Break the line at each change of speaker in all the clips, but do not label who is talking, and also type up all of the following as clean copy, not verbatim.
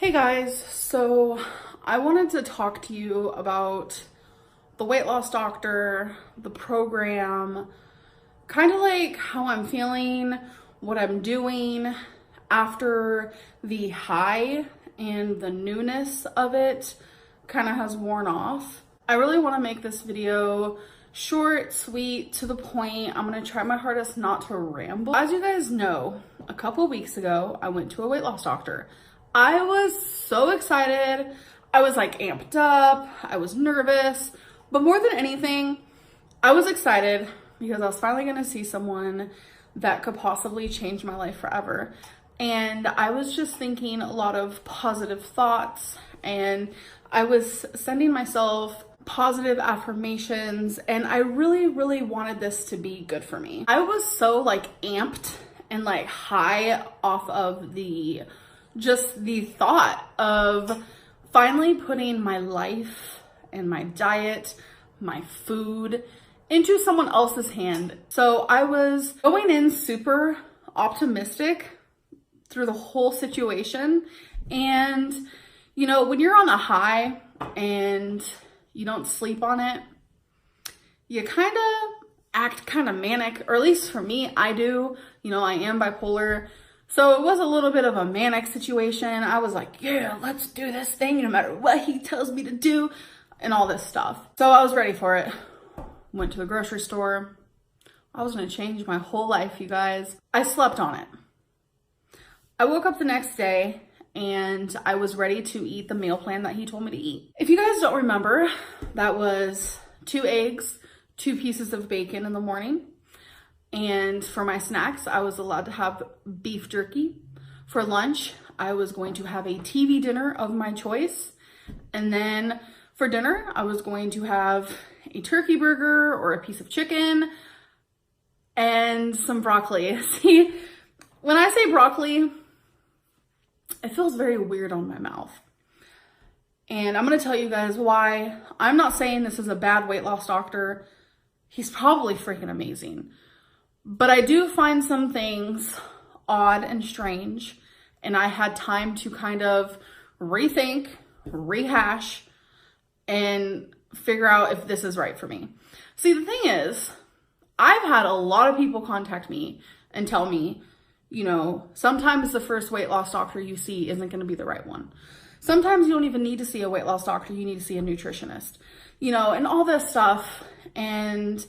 Hey guys, so I wanted to talk to you about the weight loss doctor, the program, kind of like how I'm feeling, what I'm doing after the high and the newness of it kind of has worn off. I really want to make this video short, sweet, to the point. I'm going to try my hardest not to ramble. As you guys know, a couple weeks ago, I went to a weight loss doctor. I was so excited. I was like amped up. I was nervous, but more than anything, I was excited because I was finally going to see someone that could possibly change my life forever. And I was just thinking a lot of positive thoughts, and I was sending myself positive affirmations, and I really wanted this to be good for me. I was so like amped and like high off of just the thought of finally putting my life and my diet, my food into someone else's hand. So I was going in super optimistic through the whole situation. And you know, when you're on a high and you don't sleep on it, you kind of act kind of manic, or at least for me, I do. You know, I am bipolar. So it was a little bit of a manic situation. I was like, yeah, let's do this thing no matter what he tells me to do and all this stuff. So I was ready for it. Went to the grocery store. I was gonna change my whole life, you guys. I slept on it. I woke up the next day and I was ready to eat the meal plan that he told me to eat. If you guys don't remember, that was 2 eggs, 2 pieces of bacon in the morning. And for my snacks, I was allowed to have beef jerky. For lunch, I was going to have a TV dinner of my choice. And then for dinner, I was going to have a turkey burger or a piece of chicken and some broccoli. See, when I say broccoli, it feels very weird on my mouth. And I'm going to tell you guys why. I'm not saying this is a bad weight loss doctor. He's probably freaking amazing. But I do find some things odd and strange, and I had time to kind of rethink, rehash, and figure out if this is right for me. See, the thing is, I've had a lot of people contact me and tell me, you know, sometimes the first weight loss doctor you see isn't going to be the right one. Sometimes you don't even need to see a weight loss doctor, you need to see a nutritionist, you know, and all this stuff. And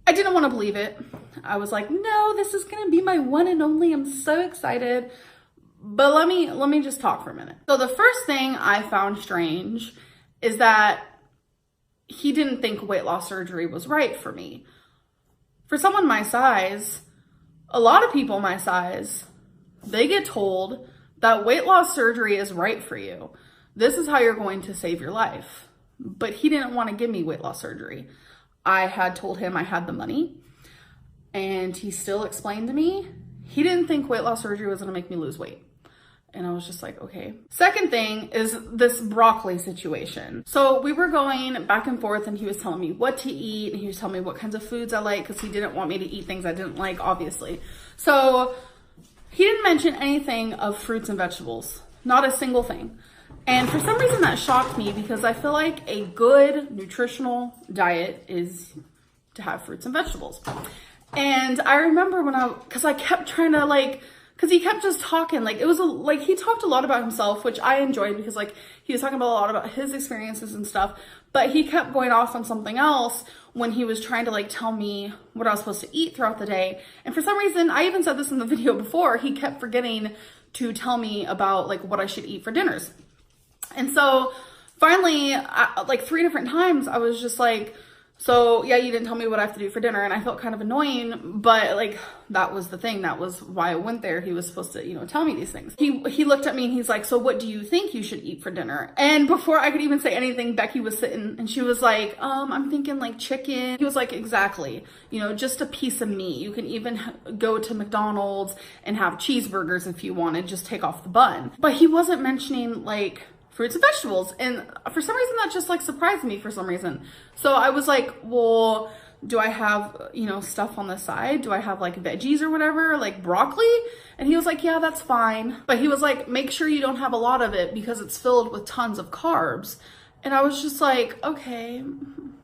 I didn't want to believe it. I was like, no, this is going to be my one and only. I'm so excited. But let me just talk for a minute. So the first thing I found strange is that he didn't think weight loss surgery was right for me. For someone my size, a lot of people my size, they get told that weight loss surgery is right for you. This is how you're going to save your life. But he didn't want to give me weight loss surgery. I had told him I had the money, and he still explained to me he didn't think weight loss surgery was going to make me lose weight. And I was just like, okay. Second thing is this broccoli situation. So we were going back and forth, and he was telling me what to eat, and he was telling me what kinds of foods I like, because he didn't want me to eat things I didn't like, obviously. So he didn't mention anything of fruits and vegetables, not a single thing. And for some reason that shocked me, because I feel like a good nutritional diet is to have fruits and vegetables. And I remember because I kept trying to because he kept just talking, like it was he talked a lot about himself, which I enjoyed, because like he was talking about a lot about his experiences and stuff, but he kept going off on something else when he was trying to like tell me what I was supposed to eat throughout the day. And for some reason, I even said this in the video before, he kept forgetting to tell me about like what I should eat for dinners. And so finally, like 3 different times, I was just like, so yeah, you didn't tell me what I have to do for dinner. And I felt kind of annoying, but like, that was the thing. That was why I went there. He was supposed to, you know, tell me these things. He looked at me and he's like, so what do you think you should eat for dinner? And before I could even say anything, Becky was sitting and she was like, I'm thinking like chicken. He was like, exactly, you know, just a piece of meat. You can even go to McDonald's and have cheeseburgers if you wanted, just take off the bun. But he wasn't mentioning like fruits and vegetables. And for some reason that just like surprised me for some reason. So I was like, well, do I have, you know, stuff on the side? Do I have like veggies or whatever, like broccoli? And he was like, yeah, that's fine. But he was like, make sure you don't have a lot of it because it's filled with tons of carbs. And I was just like, okay.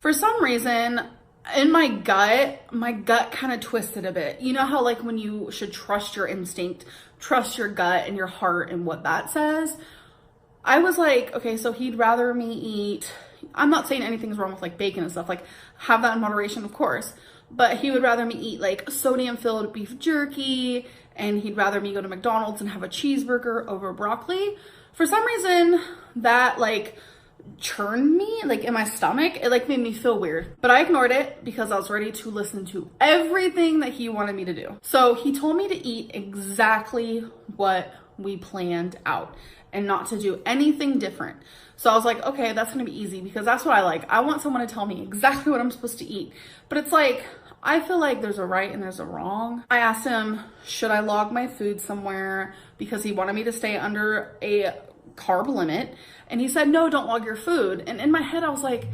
For some reason, in my gut kind of twisted a bit. You know how like when you should trust your instinct, trust your gut and your heart and what that says? I was like, okay, so he'd rather me eat, I'm not saying anything's wrong with like bacon and stuff, like have that in moderation, of course, but he would rather me eat like sodium-filled beef jerky, and he'd rather me go to McDonald's and have a cheeseburger over broccoli. For some reason, that like churned me like in my stomach. It like made me feel weird, but I ignored it because I was ready to listen to everything that he wanted me to do. So he told me to eat exactly what we planned out and not to do anything different. So I was like, okay, that's gonna be easy because that's what I like. I want someone to tell me exactly what I'm supposed to eat. But it's like, I feel like there's a right and there's a wrong. I asked him, should I log my food somewhere? Because he wanted me to stay under a carb limit. And he said, no, don't log your food. And in my head, I was like,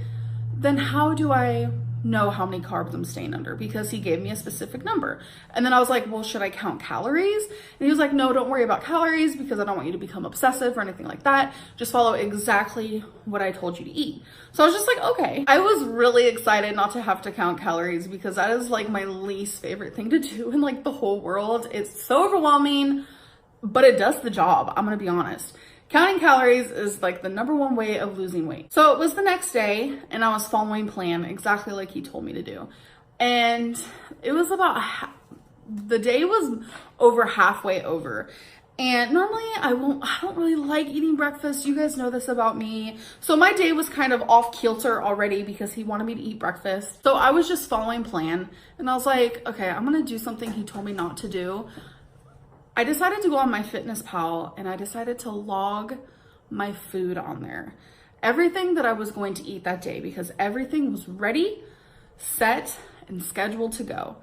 then how do I know how many carbs I'm staying under? Because he gave me a specific number. And then I was like, well, should I count calories? And he was like, no, don't worry about calories because I don't want you to become obsessive or anything like that. Just follow exactly what I told you to eat. So I was just like, okay. I was really excited not to have to count calories because that is like my least favorite thing to do in like the whole world. It's so overwhelming, but it does the job. I'm gonna be honest. Counting calories is like the #1 way of losing weight. So it was the next day and I was following plan exactly like he told me to do. And it was about, the day was over halfway over. And normally I don't really like eating breakfast. You guys know this about me. So my day was kind of off kilter already because he wanted me to eat breakfast. So I was just following plan and I was like, okay, I'm gonna do something he told me not to do. I decided to go on MyFitnessPal and I decided to log my food on there. Everything that I was going to eat that day because everything was ready, set, and scheduled to go.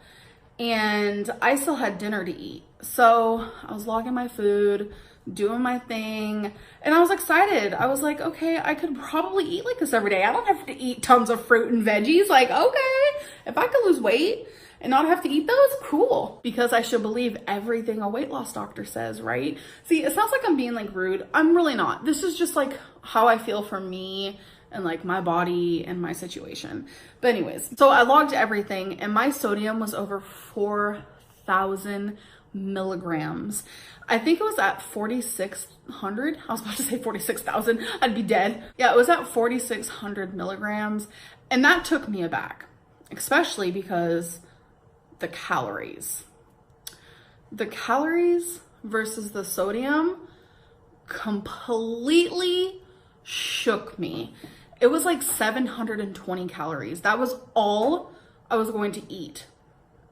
And I still had dinner to eat. So I was logging my food, doing my thing, and I was excited. I was like, okay, I could probably eat like this every day. I don't have to eat tons of fruit and veggies. Like, okay, if I could lose weight and not have to eat those, cool. Because I should believe everything a weight loss doctor says, right? See, it sounds like I'm being like rude. I'm really not. This is just like how I feel for me and like my body and my situation. But anyways, so I logged everything and my sodium was over 4,000 milligrams. I think it was at 4,600. I was about to say 46,000. I'd be dead. Yeah, it was at 4,600 milligrams. And that took me aback, especially because the calories versus the sodium completely shook me. It was like 720 calories. That was all I was going to eat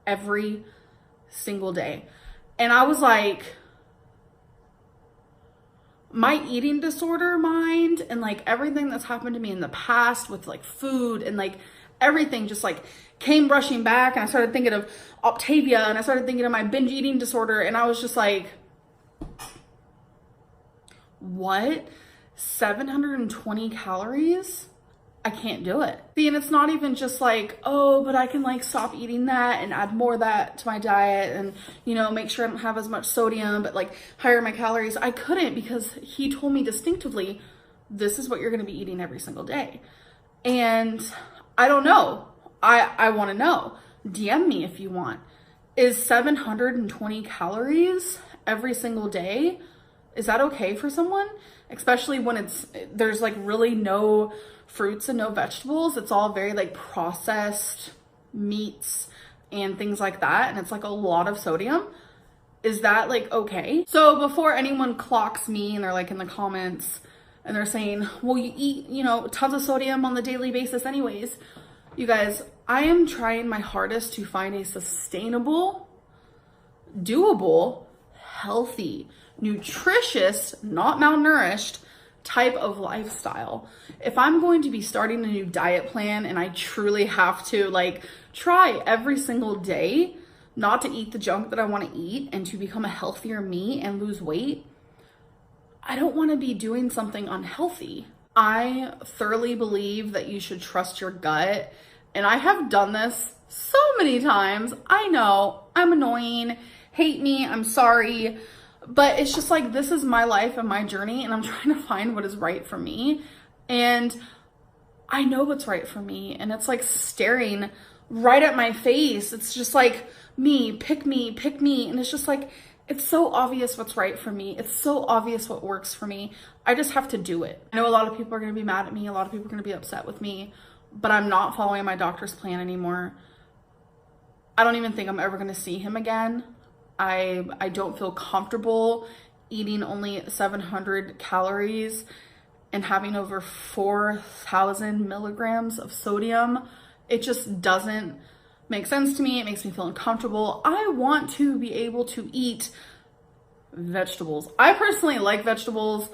every single day. And I was like, my eating disorder mind and like everything that's happened to me in the past with like food and like everything just like came rushing back. And I started thinking of Octavia and I started thinking of my binge eating disorder. And I was just like, what? 720 calories? I can't do it. See, and it's not even just like, oh, but I can like stop eating that and add more of that to my diet and, you know, make sure I don't have as much sodium, but like higher my calories. I couldn't because he told me distinctively, this is what you're going to be eating every single day. And I don't know. I want to know. DM me if you want. Is 720 calories every single day? Is that okay for someone? Especially when there's like really no fruits and no vegetables. It's all very like processed meats and things like that. And it's like a lot of sodium. Is that like okay? So before anyone clocks me and they're like in the comments and they're saying, well, you eat, you know, tons of sodium on the daily basis anyways. You guys, I am trying my hardest to find a sustainable, doable, healthy, nutritious, not malnourished type of lifestyle. If I'm going to be starting a new diet plan and I truly have to like try every single day not to eat the junk that I want to eat and to become a healthier me and lose weight, I don't want to be doing something unhealthy. I thoroughly believe that you should trust your gut. And I have done this so many times. I know I'm annoying, hate me, I'm sorry, but it's just like, this is my life and my journey, and I'm trying to find what is right for me. And I know what's right for me, and it's like staring right at my face. It's just like, me, pick me, pick me. And it's just like, it's so obvious what's right for me. It's so obvious what works for me. I just have to do it. I know a lot of people are going to be mad at me. A lot of people are going to be upset with me, but I'm not following my doctor's plan anymore. I don't even think I'm ever going to see him again. I don't feel comfortable eating only 700 calories and having over 4,000 milligrams of sodium. It just doesn't make sense to me. It makes me feel uncomfortable. I want to be able to eat vegetables. I personally like vegetables.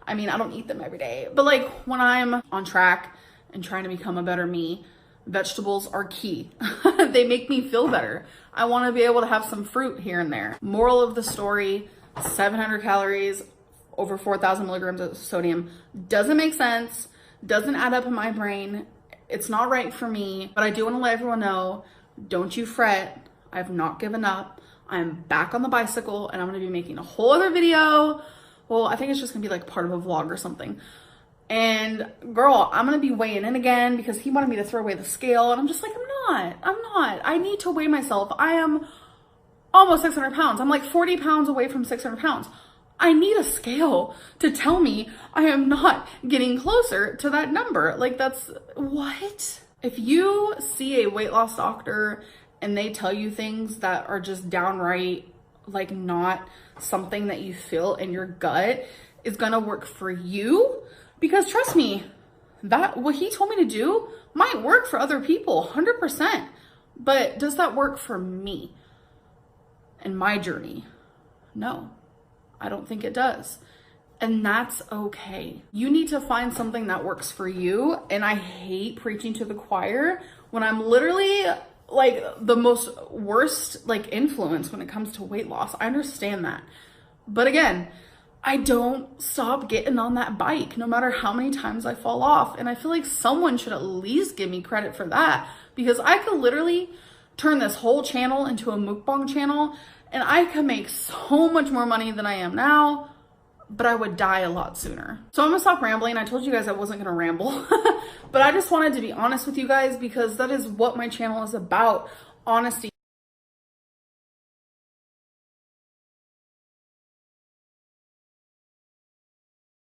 I mean, I don't eat them every day, but like when I'm on track and trying to become a better me, vegetables are key. They make me feel better. I want to be able to have some fruit here and there. Moral of the story, 700 calories, over 4,000 milligrams of sodium doesn't make sense, doesn't add up in my brain. It's not right for me, but I do want to let everyone know, don't you fret. I've not given up. I'm back on the bicycle, and I'm going to be making a whole other video. Well, I think it's just going to be like part of a vlog or something. And girl, I'm going to be weighing in again because he wanted me to throw away the scale. And I'm just like, I'm not. I need to weigh myself. I am almost 600 pounds. I'm like 40 pounds away from 600 pounds. I need a scale to tell me I am not getting closer to that number. Like, that's what? If you see a weight loss doctor and they tell you things that are just downright like not something that you feel in your gut is gonna work for you, because trust me, that what he told me to do might work for other people 100%, but does that work for me and my journey? No, I don't think it does. And that's okay. You need to find something that works for you. And I hate preaching to the choir when I'm literally like the most worst like influence when it comes to weight loss. I understand that. But again, I don't stop getting on that bike no matter how many times I fall off. And I feel like someone should at least give me credit for that, because I could literally turn this whole channel into a mukbang channel and I could make so much more money than I am now, but I would die a lot sooner. So I'm gonna stop rambling. I told you guys I wasn't gonna ramble, but I just wanted to be honest with you guys because that is what my channel is about. Honesty.